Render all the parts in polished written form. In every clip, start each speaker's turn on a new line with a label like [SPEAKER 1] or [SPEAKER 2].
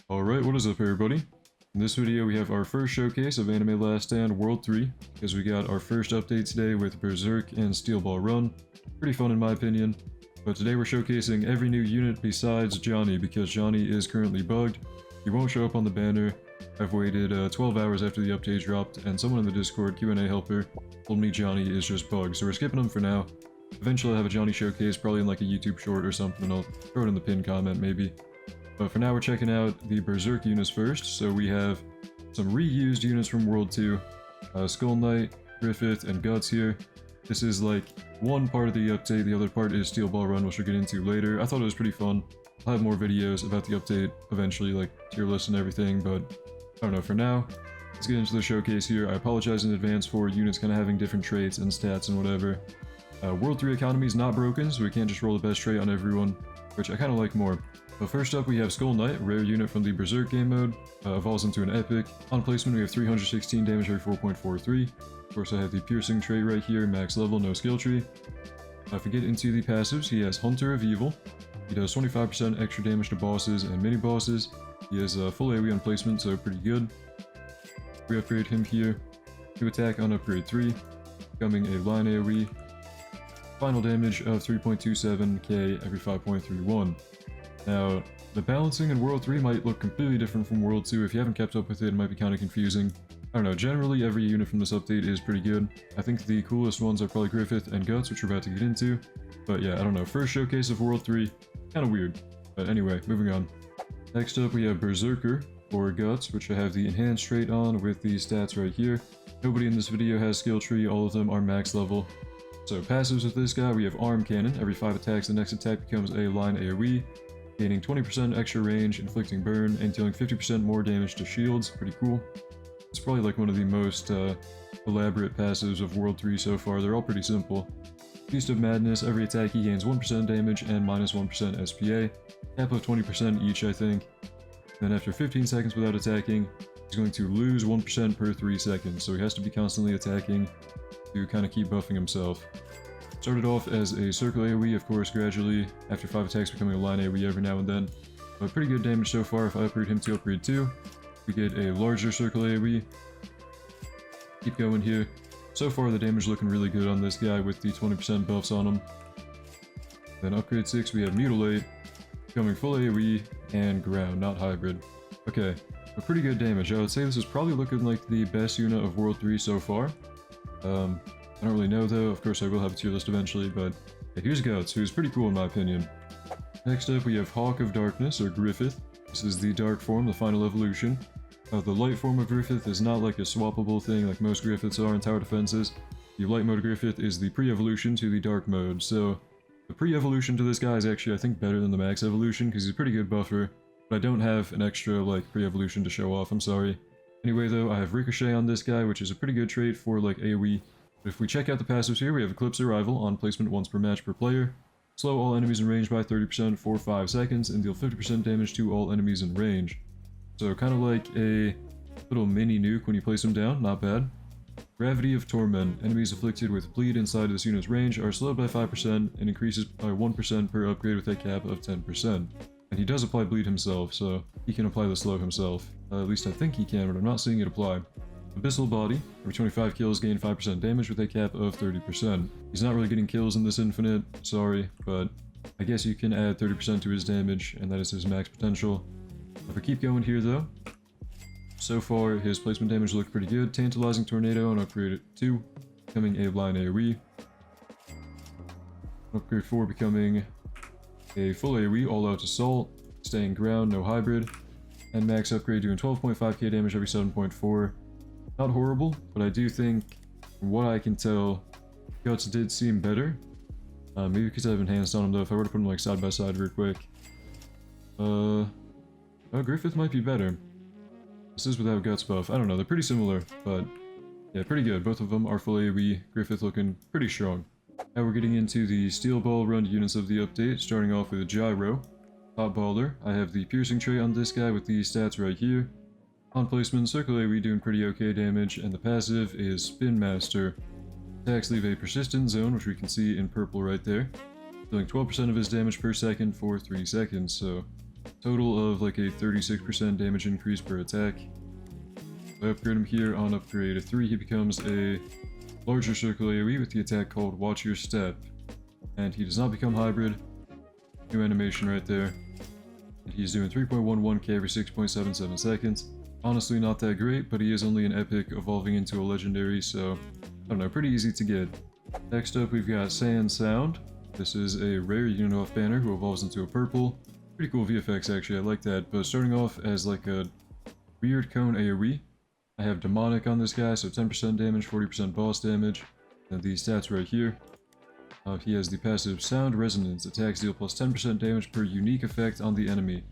[SPEAKER 1] Alright, what is up everybody? In this video we have our first showcase of Anime Last Stand World 3, because we got our first update today with Berserk and Steel Ball Run. Pretty fun in my opinion. But today we're showcasing every new unit besides Johnny, because Johnny is currently bugged. He won't show up on the banner. I've waited 12 hours after the update dropped, and someone in the Discord Q&A helper told me Johnny is just bugged, so we're skipping him for now. Eventually I'll have a Johnny showcase, probably in like a YouTube short or something. I'll throw it in the pinned comment maybe. But for now we're checking out the Berserk units first. So we have some reused units from World 2. Skull Knight, Griffith, and Guts here. This is like one part of the update, the other part is Steel Ball Run, which we'll get into later. I thought it was pretty fun. I'll have more videos about the update eventually, like tier lists and everything, but I don't know, for now, let's get into the showcase here. I apologize in advance for units kind of having different traits and stats and whatever. World 3 economy is not broken, so we can't just roll the best trait on everyone, which I kind of like more. But first up we have Skull Knight, a rare unit from the Berserk game mode, evolves into an epic. On placement we have 316 damage every 4.43. Of course I have the piercing trait right here, max level, no skill tree. If we get into the passives, he has Hunter of Evil. He does 25% extra damage to bosses and mini bosses. He has full AoE on placement, so pretty good. We upgrade him here to attack on upgrade 3, becoming a line AoE. Final damage of 3.27k every 5.31. Now, the balancing in World 3 might look completely different from World 2. If you haven't kept up with it, it might be kind of confusing. I don't know, generally every unit from this update is pretty good. I think the coolest ones are probably Griffith and Guts, which we're about to get into. But yeah, I don't know, first showcase of World 3, kind of weird. But anyway, moving on. Next up we have Berserker, or Guts, which I have the enhanced trait on with the stats right here. Nobody in this video has skill tree, all of them are max level. So passives with this guy, we have Arm Cannon. Every 5 attacks, the next attack becomes a line AoE. Gaining 20% extra range, inflicting burn, and dealing 50% more damage to shields. Pretty cool. It's probably like one of the most elaborate passives of World 3 so far. They're all pretty simple. Feast of Madness, every attack he gains 1% damage and minus 1% SPA. Cap of 20% each, I think. Then after 15 seconds without attacking, he's going to lose 1% per 3 seconds, so he has to be constantly attacking to kind of keep buffing himself. Started off as a circle AoE, of course, gradually, after 5 attacks becoming a line AoE every now and then. But pretty good damage so far. If I upgrade him to upgrade 2, we get a larger circle AoE. Keep going here. So far the damage looking really good on this guy with the 20% buffs on him. Then upgrade 6 we have Mutilate, becoming full AoE and ground, not hybrid. Okay, but pretty good damage. I would say this is probably looking like the best unit of World 3 so far. I don't really know though, of course I will have a tier list eventually, but yeah, here's Guts, who's pretty cool in my opinion. Next up we have Hawk of Darkness, or Griffith. This is the dark form, the final evolution. The light form of Griffith is not like a swappable thing like most Griffiths are in tower defenses. The light mode Griffith is the pre-evolution to the dark mode, so the pre-evolution to this guy is actually I think better than the max evolution because he's a pretty good buffer, but I don't have an extra like pre-evolution to show off, I'm sorry. Anyway though, I have Ricochet on this guy, which is a pretty good trait for like AoE. But if we check out the passives here, we have Eclipse Arrival on placement once per match per player. Slow all enemies in range by 30% for 5 seconds and deal 50% damage to all enemies in range. So kind of like a little mini nuke when you place them down, not bad. Gravity of Torment. Enemies afflicted with bleed inside this unit's range are slowed by 5% and increases by 1% per upgrade with a cap of 10%. And he does apply bleed himself, so he can apply the slow himself. At least I think he can, but I'm not seeing it apply. Abyssal Body. Every 25 kills gain 5% damage with a cap of 30%. He's not really getting kills in this infinite, sorry, but I guess you can add 30% to his damage, and that is his max potential. If we keep going here though, so far his placement damage looked pretty good. Tantalizing Tornado on upgrade 2, becoming a line AoE. Upgrade 4 becoming a full AoE, all out assault, staying ground, no hybrid. And max upgrade doing 12.5k damage every 7.4. Not horrible, but I do think, from what I can tell, Guts did seem better. Maybe because I have enhanced on him though. If I were to put them like side by side real quick. Griffith might be better. This is without Guts buff. I don't know, they're pretty similar, but yeah, pretty good. Both of them are full AoE, Griffith looking pretty strong. Now we're getting into the Steel Ball Run units of the update, starting off with Gyro. Top Baller. I have the piercing trait on this guy with the stats right here. On placement, circle AoE doing pretty okay damage, and the passive is Spin Master. Attacks leave a persistent zone, which we can see in purple right there, dealing 12% of his damage per second for 3 seconds, so Total of like a 36% damage increase per attack. If I upgrade him here on upgrade 3, he becomes a larger circle AoE with the attack called Watch Your Step. And he does not become hybrid. New animation right there. And he's doing 3.11k every 6.77 seconds. Honestly not that great, but he is only an epic evolving into a legendary, so I don't know, pretty easy to get. Next up we've got Sand Sound. This is a rare unit off banner who evolves into a purple. Pretty cool VFX actually, I like that. But starting off as like a weird cone AoE. I have Demonic on this guy, so 10% damage, 40% boss damage. And these stats right here. He has the passive Sound Resonance. Attacks deal plus 10% damage per unique effect on the enemy.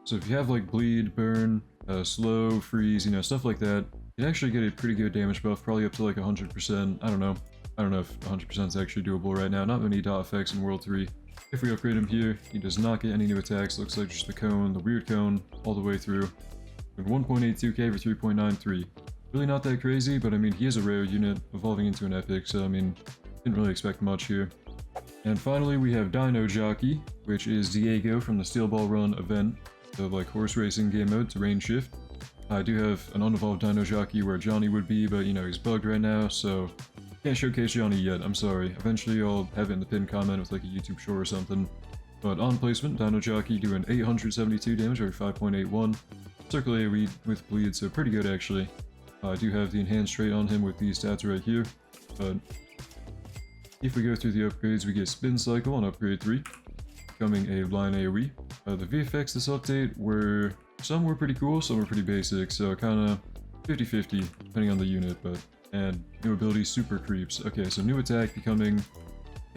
[SPEAKER 1] So if you have like Bleed, Burn, Slow, Freeze, you know, stuff like that, you'd actually get a pretty good damage buff, probably up to like 100%. I don't know if 100% is actually doable right now. Not many dot effects in World 3. If we upgrade him here, he does not get any new attacks. Looks like just the cone, the weird cone, all the way through. 1.82k for 3.93. Really not that crazy, but I mean, he is a rare unit evolving into an epic, so I mean, didn't really expect much here. And finally, we have Dino Jockey, which is Diego from the Steel Ball Run event, the like horse racing game mode, Terrain Shift. I do have an unevolved Dino Jockey where Johnny would be, but you know, he's bugged right now, so can't showcase Johnny yet, I'm sorry. Eventually I'll have it in the pinned comment with like a YouTube short or something. But on placement, Dino Jockey doing 872 damage over 5.81. Circle AoE with bleed, so pretty good actually. I do have the enhanced trait on him with these stats right here, but if we go through the upgrades, we get Spin Cycle on upgrade 3, becoming a line AoE. The VFX this update were, some were pretty cool, some were pretty basic, so kinda 50-50 depending on the unit, but, and new ability Super Creeps. Okay, so new attack becoming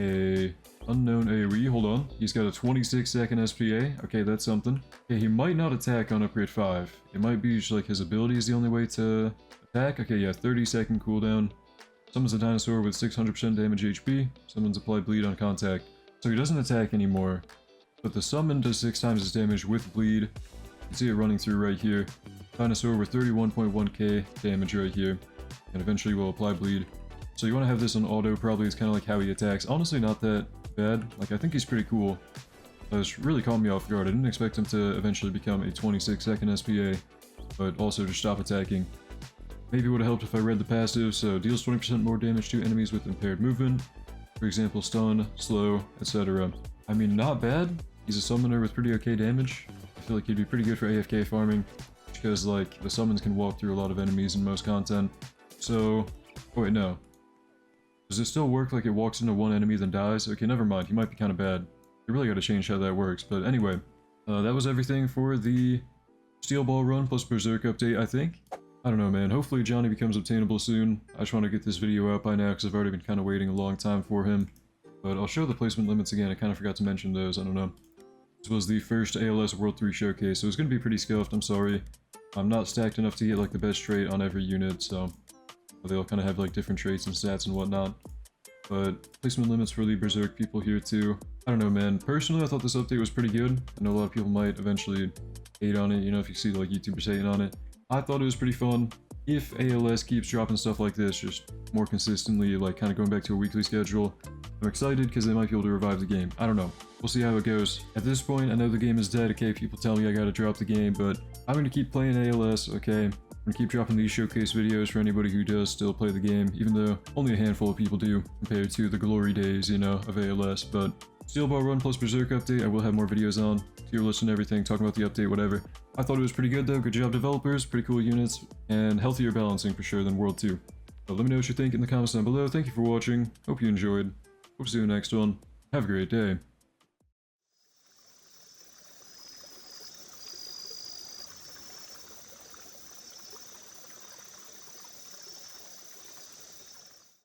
[SPEAKER 1] a unknown AoE, hold on, he's got a 26-second SPA, okay, that's something. Okay, he might not attack on upgrade 5, it might be just like his ability is the only way to attack. Okay, yeah, 30-second cooldown. Summons a dinosaur with 600% damage HP, summons apply bleed on contact. So he doesn't attack anymore, but the summon does 6 times his damage with bleed. You can see it running through right here. Dinosaur with 31.1k damage right here, and eventually will apply bleed. So you want to have this on auto, probably is kind of like how he attacks. Honestly not that bad, like I think he's pretty cool. It's really caught me off guard. I didn't expect him to eventually become a 26-second SPA, but also just stop attacking. Maybe would have helped if I read the passive, so deals 20% more damage to enemies with impaired movement. For example, stun, slow, etc. I mean, not bad. He's a summoner with pretty okay damage. I feel like he'd be pretty good for AFK farming, because like, the summons can walk through a lot of enemies in most content. So, oh wait, no. Does it still work like it walks into one enemy then dies? Okay, never mind, he might be kind of bad. You really gotta change how that works, but anyway. That was everything for the Steel Ball Run plus Berserk update, I think. I don't know, man. Hopefully Johnny becomes obtainable soon. I just want to get this video out by now because I've already been kind of waiting a long time for him. But I'll show the placement limits again. I kind of forgot to mention those. I don't know. This was the first ALS World 3 showcase, so it's going to be pretty scuffed. I'm sorry. I'm not stacked enough to get like the best trait on every unit, so they'll kind of have like different traits and stats and whatnot. But placement limits for the Berserk people here too. I don't know, man. Personally, I thought this update was pretty good. I know a lot of people might eventually hate on it, you know, if you see like YouTubers hating on it. I thought it was pretty fun. If ALS keeps dropping stuff like this, just more consistently, like kind of going back to a weekly schedule, I'm excited because they might be able to revive the game. I don't know. We'll see how it goes. At this point, I know the game is dead, okay? People tell me I gotta drop the game, but I'm gonna keep playing ALS, okay? I'm gonna keep dropping these showcase videos for anybody who does still play the game, even though only a handful of people do compared to the glory days, you know, of ALS. But Steel Ball Run plus Berserk update, I will have more videos on. Tier list and everything, talking about the update, whatever. I thought it was pretty good though, good job developers, pretty cool units, and healthier balancing for sure than World 2. But let me know what you think in the comments down below. Thank you for watching, hope you enjoyed. Hope to see you in the next one. Have a great day.